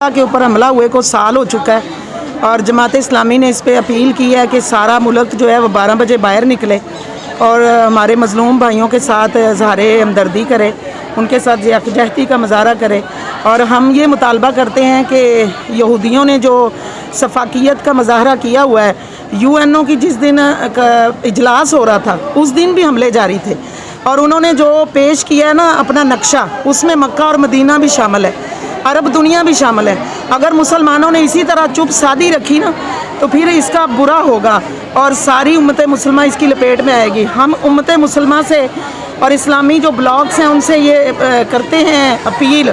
के ऊपर हमला हुए को साल हो चुका है और जमात इस्लामी ने इस पर अपील की है कि सारा मुल्क जो है वो 12 बजे बाहर निकले और हमारे मज़लूम भाइयों के साथ इज़हार हमदर्दी करे, उनके साथ यकजहती का मुजाहरा करे। और हम ये मुतालबा करते हैं कि यहूदियों ने जो सफाकियत का मुजाहरा किया हुआ है, यूएनओ की जिस दिन इजलास हो रहा था उस दिन भी हमले जारी थे और उन्होंने जो पेश किया है ना अपना नक्शा, उसमें मक्का और मदीना भी शामिल है, अरब दुनिया भी शामिल है। अगर मुसलमानों ने इसी तरह चुप सादी रखी ना तो फिर इसका बुरा होगा और सारी उम्मत मुसलमा इसकी लपेट में आएगी। हम उम्मत मुसलमा से और इस्लामी जो ब्लॉग्स हैं उनसे ये करते हैं अपील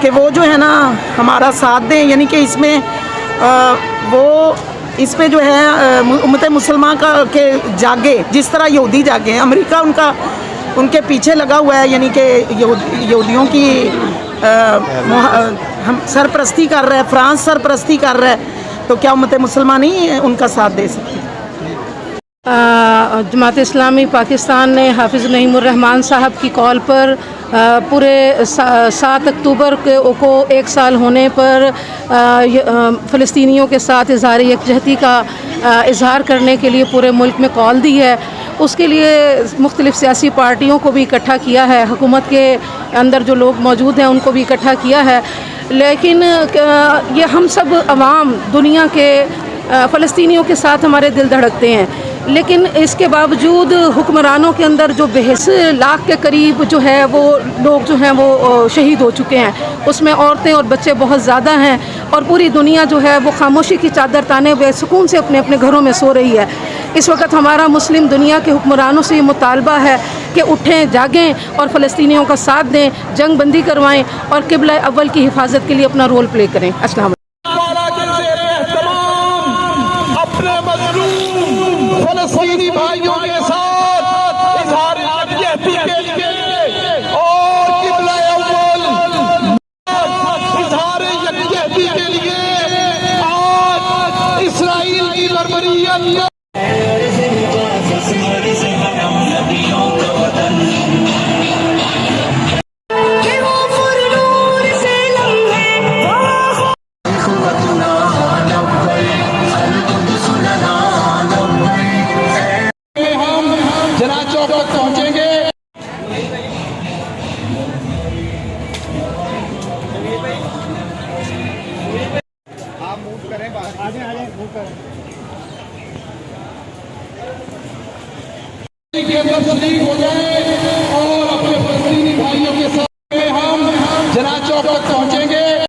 कि वो जो है ना हमारा साथ दें, यानी कि इसमें वो इस पे जो है उम्मत मुसलमान का के जागे, जिस तरह यहूदी जागे हैं। अमेरिका उनके पीछे लगा हुआ है, यानी कि यहूदियों की हम सरपरस्ती कर रहे हैं, फ्रांस सरपरस्ती कर रहा है, तो क्या उम्मत मुसलमान नहीं उनका साथ दे सकती? जमात इस्लामी पाकिस्तान ने हाफिज़ नईमुर्रहमान साहब की कॉल पर पूरे 7 अक्टूबर को 1 साल होने पर फ़लस्तीनियों के साथ इज़हार यकजहती का इज़हार करने के लिए पूरे मुल्क में कॉल दी है। उसके लिए मुख्तलिफ़ सियासी पार्टियों को भी इकट्ठा किया है, हुकूमत के अंदर जो लोग मौजूद हैं उनको भी इकट्ठा किया है। लेकिन ये हम सब अवाम दुनिया के फ़लस्तीनियों के साथ हमारे दिल धड़कते हैं, लेकिन इसके बावजूद हुक्मरानों के अंदर जो 20 लाख के करीब जो है वो लोग जो हैं वो शहीद हो चुके हैं, उसमें औरतें और बच्चे बहुत ज़्यादा हैं और पूरी दुनिया जो है वो खामोशी की चादर ताने हुए सुकून से अपने अपने घरों में सो रही है। इस वक्त हमारा मुस्लिम दुनिया के हुक्मरानों से ये मुतालबा है कि उठें, जागें और फ़लस्तीनियों का साथ दें, जंग बंदी करवाएँ और क़िबला अव्वल की हिफाजत के लिए अपना रोल प्ले करें। अस्सलाम फ़लस्तीनी भाइयों के साथ इज़हार यकजहती के लिए और क़िबला अव्वल इज़हार यकजहती के लिए आज इस्राईल की बर्बरियत पहुंचेंगे। आप मूव करें, आगे मूव करें। के अंदर शरीक हो जाए और अपने फ़लस्तीनी भाइयों के साथ हम जना चौक तक पहुंचेंगे।